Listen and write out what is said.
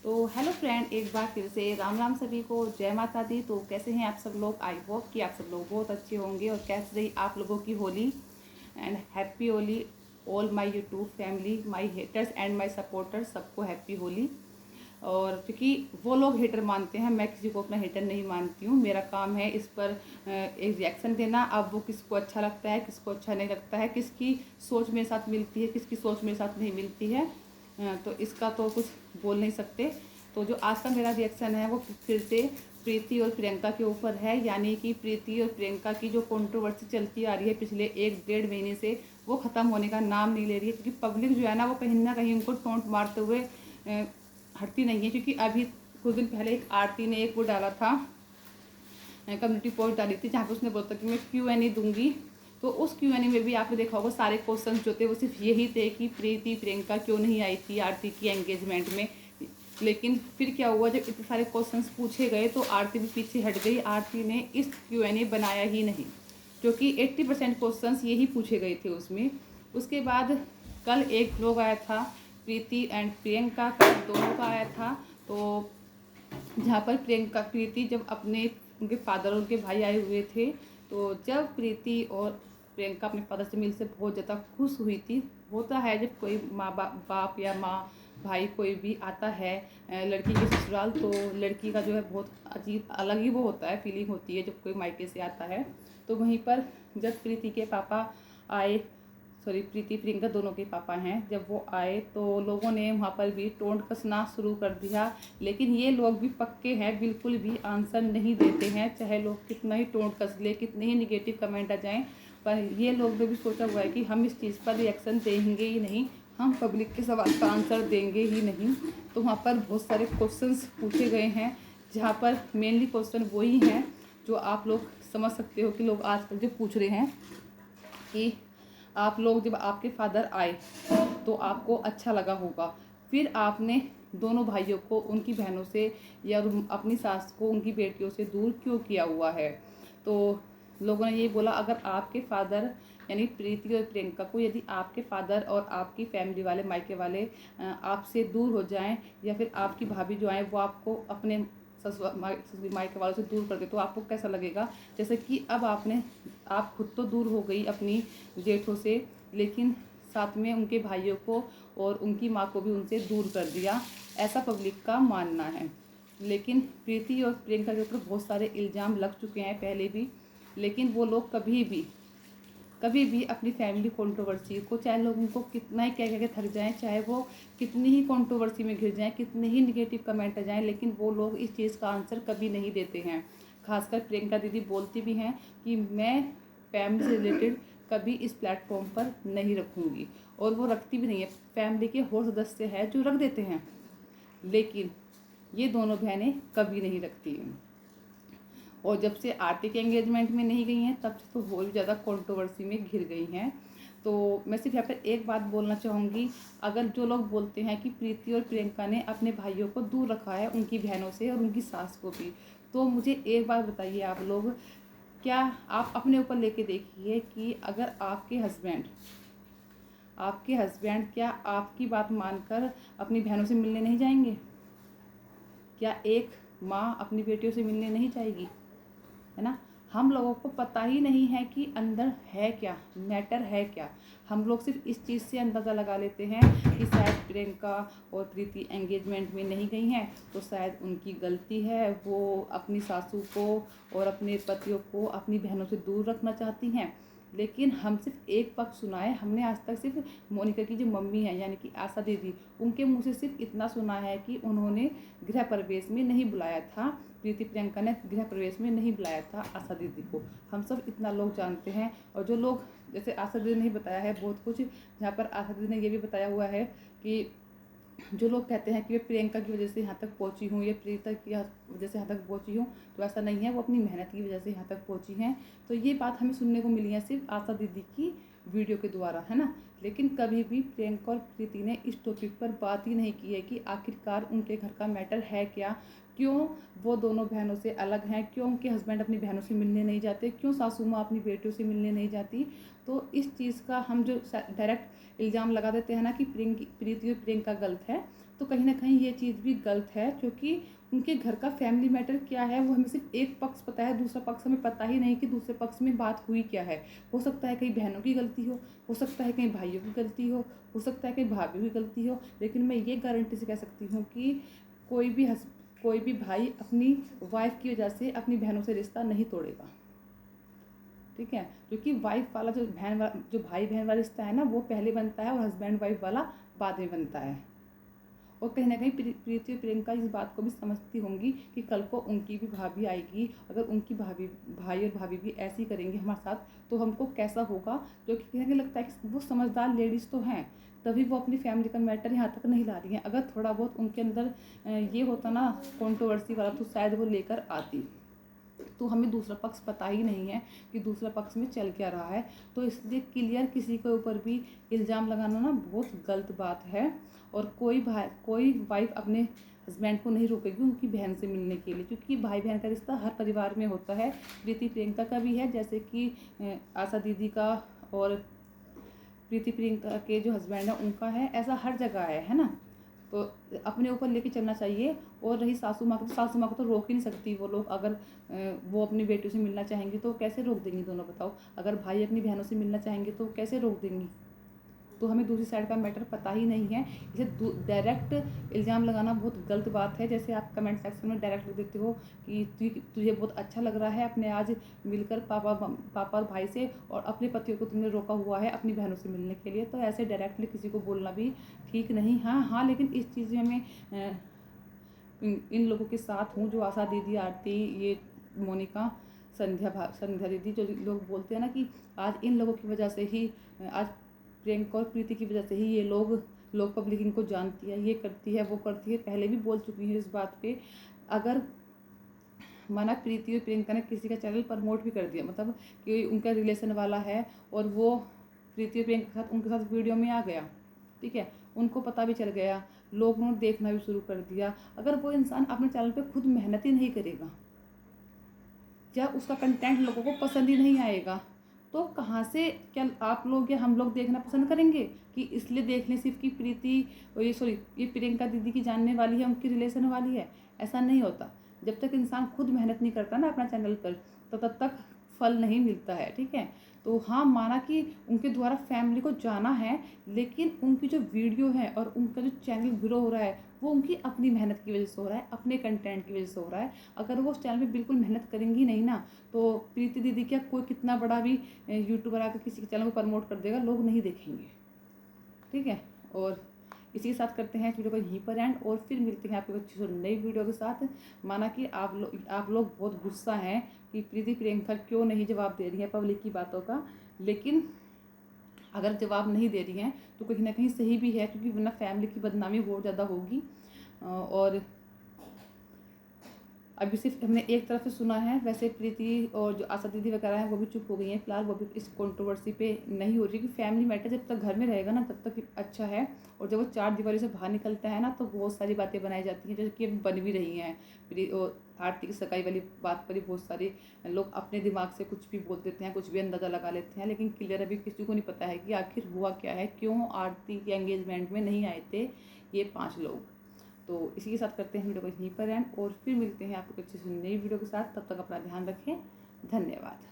तो hello friend, एक बार फिर से राम राम सभी को, जय माता दी। तो कैसे हैं आप सब लोग? आई होप कि आप सब लोग बहुत अच्छे होंगे। और कैसे रही आप लोगों की Holi? And happy Holi all my YouTube family, my haters and my supporters, सबको हैप्पी होली। और क्योंकि वो लोग हेटर मानते हैं, मैं किसी को अपना हेटर नहीं मानती हूँ। मेरा काम है इस पर एक रिएक्शन देना। अब वो किसको अच्छा लगता है, किसको अच्छा नहीं लगता है, किसकी सोच मेरे साथ मिलती है, किसकी सोच मेरे साथ नहीं मिलती है, तो इसका तो कुछ बोल नहीं सकते। तो जो आज का मेरा रिएक्शन है वो फिर से प्रीति और प्रियंका के ऊपर है। यानी कि प्रीति और प्रियंका की जो कंट्रोवर्सी चलती आ रही है पिछले 1-1.5 महीने से, वो ख़त्म होने का नाम नहीं ले रही है। क्योंकि पब्लिक जो है ना, वो कहीं ना कहीं उनको टोंट मारते हुए हटती नहीं है। क्योंकि अभी कुछ दिन पहले एक आरती ने एक वो डाला था, कम्युनिटी पोस्ट डाली थी, जहाँ पे उसने बोला था कि मैं Q&A दूंगी। तो उस Q&A में भी आपने देखा होगा, सारे क्वेश्चन जो थे वो सिर्फ यही थे कि प्रीति प्रियंका क्यों नहीं आई थी आरती की एंगेजमेंट में। लेकिन फिर क्या हुआ, जब इतने सारे क्वेश्चंस पूछे गए तो आरती भी पीछे हट गई। आरती ने इस Q&A बनाया ही नहीं, क्योंकि 80% क्वेश्चंस यही पूछे गए थे उसमें। उसके बाद कल एक ब्लॉग आया था प्रीति एंड प्रियंका का, दोनों का आया था। तो जहाँ पर प्रियंका प्रीति जब अपने उनके फादर और उनके भाई आए हुए थे, तो जब प्रीति और प्रियंका अपने फादर से मिल से बहुत ज़्यादा खुश हुई थी। होता है जब कोई माँ बाप या माँ भाई कोई भी आता है लड़की के ससुराल, तो लड़की का जो है बहुत अजीब अलग ही वो होता है, फीलिंग होती है जब कोई मायके से आता है। तो वहीं पर जब प्रीति के पापा आए, सॉरी प्रीति प्रियंका दोनों के पापा हैं, जब वो आए तो लोगों ने वहाँ पर भी टोंट कसना शुरू कर दिया। लेकिन ये लोग भी पक्के हैं, बिल्कुल भी आंसर नहीं देते हैं, चाहे लोग कितना ही टोंट कस ले, कितने ही निगेटिव कमेंट आ जाएं। पर ये लोग ने भी सोचा हुआ है कि हम इस चीज़ पर रिएक्शन देंगे ही नहीं, हम पब्लिक के सवाल का आंसर देंगे ही नहीं। तो वहाँ पर बहुत सारे क्वेश्चंस पूछे गए हैं, जहाँ पर मेनली क्वेश्चन वही हैं जो आप लोग समझ सकते हो कि लोग आजकल जो पूछ रहे हैं कि आप लोग जब आपके फादर आए तो आपको अच्छा लगा होगा, फिर आपने दोनों भाइयों को उनकी बहनों से या अपनी सास को उनकी बेटियों से दूर क्यों किया हुआ है। तो लोगों ने ये बोला, अगर आपके फादर यानी प्रीति और प्रियंका को, यदि आपके फादर और आपकी फैमिली वाले मायके वाले आपसे दूर हो जाएं, या फिर आपकी भाभी जो आए वो आपको अपने ससुर मायके वालों से दूर कर दे, तो आपको कैसा लगेगा। जैसे कि अब आप खुद तो दूर हो गई अपनी जेठों से, लेकिन साथ में उनके भाइयों को और उनकी माँ को भी उनसे दूर कर दिया, ऐसा पब्लिक का मानना है। लेकिन प्रीति और प्रियंका के ऊपर बहुत सारे इल्ज़ाम लग चुके हैं पहले भी, लेकिन वो लोग कभी भी अपनी फैमिली कंट्रोवर्सी को, चाहे लोग उनको कितना ही कह के थक जाएं, चाहे वो कितनी ही कंट्रोवर्सी में घिर जाएं, कितने ही निगेटिव कमेंट आ जाएं, लेकिन वो लोग इस चीज़ का आंसर कभी नहीं देते हैं। खासकर प्रियंका दीदी बोलती भी हैं कि मैं फैमिली से रिलेटेड कभी इस प्लेटफॉर्म पर नहीं रखूँगी, और वो रखती भी नहीं है। फैमिली के और सदस्य हैं जो रख देते हैं, लेकिन ये दोनों बहनें कभी नहीं रखती हैं। और जब से आरती के एंगेजमेंट में नहीं गई हैं, तब से तो और भी ज़्यादा कंट्रोवर्सी में घिर गई हैं। तो मैं सिर्फ यहाँ पर एक बात बोलना चाहूँगी, अगर जो लोग बोलते हैं कि प्रीति और प्रियंका ने अपने भाइयों को दूर रखा है उनकी बहनों से और उनकी सास को भी, तो मुझे एक बात बताइए आप लोग, क्या आप अपने ऊपर लेके देखिए कि अगर आपके हस्बैंड क्या आपकी बात मानकर अपनी बहनों से मिलने नहीं जाएंगे? क्या एक माँ अपनी बेटियों से मिलने नहीं जाएगी? है ना। हम लोगों को पता ही नहीं है कि अंदर है क्या, मैटर है क्या। हम लोग सिर्फ इस चीज़ से अंदाज़ा लगा लेते हैं कि शायद प्रियंका और प्रीति एंगेजमेंट में नहीं गई हैं तो शायद उनकी गलती है, वो अपनी सासू को और अपने पतियों को अपनी बहनों से दूर रखना चाहती हैं। लेकिन हम सिर्फ एक पक्ष सुना है, हमने आज तक सिर्फ मोनिका की जो मम्मी है यानी कि आशा दीदी, उनके मुँह से सिर्फ इतना सुना है कि उन्होंने गृह प्रवेश में नहीं बुलाया था, प्रीति प्रियंका ने गृह प्रवेश में नहीं बुलाया था आशा दीदी को। हम सब इतना लोग जानते हैं। और जो लोग, जैसे आशा दीदी ने ही बताया है बहुत कुछ, जहाँ पर आशा दीदी ने ये भी बताया हुआ है कि जो लोग कहते हैं कि मैं प्रियंका की वजह से यहाँ तक पहुँची हूँ या प्रीता की वजह से यहाँ तक पहुँची हूँ, तो ऐसा नहीं है, वो अपनी मेहनत की वजह से यहाँ तक पहुँची हैं। तो ये बात हमें सुनने को मिली है सिर्फ आशा दीदी की वीडियो के द्वारा, है ना। लेकिन कभी भी प्रियंका और प्रीति ने इस टॉपिक पर बात ही नहीं की है कि आखिरकार उनके घर का मैटर है क्या, क्यों वो दोनों बहनों से अलग हैं, क्यों उनके हस्बैंड अपनी बहनों से मिलने नहीं जाते, क्यों सासू माँ अपनी बेटियों से मिलने नहीं जाती। तो इस चीज़ का हम जो डायरेक्ट इल्ज़ाम लगा देते हैं ना कि प्रीति और प्रियंका गलत है, तो कहीं ना कहीं ये चीज़ भी गलत है, क्योंकि उनके घर का फैमिली मैटर क्या है वो हमें सिर्फ एक पक्ष पता है, दूसरा पक्ष हमें पता ही नहीं कि दूसरे पक्ष में बात हुई क्या है। हो सकता है कहीं बहनों की गलती हो सकता है कहीं भाइयों की गलती हो सकता है कहीं भाभी की गलती हो, लेकिन मैं ये गारंटी से कह सकती हूँ कि कोई भी कोई भी भाई अपनी वाइफ की वजह से अपनी बहनों से रिश्ता नहीं तोड़ेगा। ठीक है, क्योंकि वाइफ वाला जो भाई बहन वाला रिश्ता है ना, वो पहले बनता है और हस्बैंड वाइफ वाला बाद में बनता है। और कहीं ना कहीं प्रीति और प्रियंका इस बात को भी समझती होंगी कि कल को उनकी भी भाभी आएगी, अगर उनकी भाई और भाभी भी ऐसे ही करेंगे हमारे साथ तो हमको कैसा होगा। जो कि कहीं लगता है कि वो समझदार लेडीज़ तो हैं, तभी वो अपनी फैमिली का मैटर यहाँ तक नहीं ला रही हैं। अगर थोड़ा बहुत उनके अंदर ये होता ना कंट्रोवर्सी वाला, तो शायद वो लेकर आती। तो हमें दूसरा पक्ष पता ही नहीं है कि दूसरा पक्ष में चल क्या रहा है, तो इसलिए क्लियर किसी के ऊपर भी इल्ज़ाम लगाना ना बहुत गलत बात है। और कोई वाइफ अपने हस्बैंड को नहीं रोकेगी उनकी बहन से मिलने के लिए, क्योंकि भाई बहन का रिश्ता हर परिवार में होता है। प्रीति प्रियंका का भी है, जैसे कि आशा दीदी का और प्रीति प्रियंका के जो हस्बैंड है उनका है, ऐसा हर जगह है ना। तो अपने ऊपर लेके चलना चाहिए। और रही सासू माँ की, तो सासू माँ को तो रोक ही नहीं सकती वो लोग। अगर वो अपनी बेटियों से मिलना चाहेंगी तो कैसे रोक देंगी दोनों, बताओ। अगर भाई अपनी बहनों से मिलना चाहेंगे तो कैसे रोक देंगी। तो हमें दूसरी साइड का मैटर पता ही नहीं है, इसे डायरेक्ट इल्ज़ाम लगाना बहुत गलत बात है। जैसे आप कमेंट सेक्शन में डायरेक्ट लिख देते हो कि तुझे बहुत अच्छा लग रहा है अपने आज मिलकर पापा और भाई से, और अपने पतियों को तुमने रोका हुआ है अपनी बहनों से मिलने के लिए। तो ऐसे डायरेक्टली किसी को बोलना भी ठीक नहीं। हाँ, लेकिन इस चीज़ में मैं इन लोगों के साथ हूँ, जो आशा दीदी, आरती, ये मोनिका, संध्या दीदी, जो लोग बोलते हैं ना कि आज इन लोगों की वजह से ही, आज प्रियंका और प्रीति की वजह से ही ये लोग पब्लिक इनको जानती है, ये करती है, वो करती है। पहले भी बोल चुकी है इस बात पे। अगर माना प्रीति और प्रियंका ने किसी का चैनल प्रमोट भी कर दिया, मतलब कि उनका रिलेशन वाला है और वो प्रीति और प्रियंका के साथ उनके साथ वीडियो में आ गया, ठीक है, उनको पता भी चल गया, लोगों ने देखना भी शुरू कर दिया। अगर वो इंसान अपने चैनल पे खुद मेहनत ही नहीं करेगा या उसका कंटेंट लोगों को पसंद ही नहीं आएगा, तो कहाँ से क्या आप लोग या हम लोग देखना पसंद करेंगे कि इसलिए देख लें सिर्फ कि प्रीति, ये प्रियंका दीदी की जानने वाली है, उनकी रिलेशन वाली है। ऐसा नहीं होता। जब तक इंसान खुद मेहनत नहीं करता ना अपना चैनल पर, तो तब तक फल नहीं मिलता है। ठीक है, तो हाँ, माना कि उनके द्वारा फैमिली को जाना है, लेकिन उनकी जो वीडियो है और उनका जो चैनल ग्रो हो रहा है वो उनकी अपनी मेहनत की वजह से हो रहा है, अपने कंटेंट की वजह से हो रहा है। अगर वो उस चैनल पे बिल्कुल मेहनत करेंगी नहीं ना, तो प्रीति दीदी क्या कोई कितना बड़ा भी यूट्यूबर आकर किसी के चैनल को प्रमोट कर देगा, लोग नहीं देखेंगे। ठीक है, और इसी के साथ करते हैं इस वीडियो को यहीं पर एंड, और फिर मिलते हैं आपको अच्छी सी नई वीडियो के साथ। माना कि आप लोग बहुत गुस्सा हैं कि प्रीति प्रियंका क्यों नहीं जवाब दे रही है पब्लिक की बातों का, लेकिन अगर जवाब नहीं दे रही हैं तो कहीं ना कहीं सही भी है, क्योंकि वरना फैमिली की बदनामी बहुत ज़्यादा होगी। और अभी सिर्फ हमने एक तरफ से सुना है। वैसे प्रीति और जो आशा दीदी वगैरह हैं वो भी चुप हो गई हैं फिलहाल, वो भी इस कंट्रोवर्सी पे नहीं हो रही, क्योंकि फैमिली मैटर जब तक घर में रहेगा ना तब तक अच्छा है। और जब वो चार दीवारी से बाहर निकलता है ना, तो बहुत सारी बातें बनाई जाती हैं, जैसे कि अभी बन भी रही हैं। और आरती की सगाई वाली बात पर ही बहुत सारे लोग अपने दिमाग से कुछ भी बोल देते हैं, कुछ भी अंदाज़ा लगा लेते हैं, लेकिन क्लियर अभी किसी को नहीं पता है कि आखिर हुआ क्या है, क्यों आरती के एंगेजमेंट में नहीं आए थे ये 5 लोग। तो इसी के साथ करते हैं वीडियो को यहीं पर एंड, और फिर मिलते हैं आपको अच्छी सी नई वीडियो के साथ। तब तक अपना ध्यान रखें। धन्यवाद।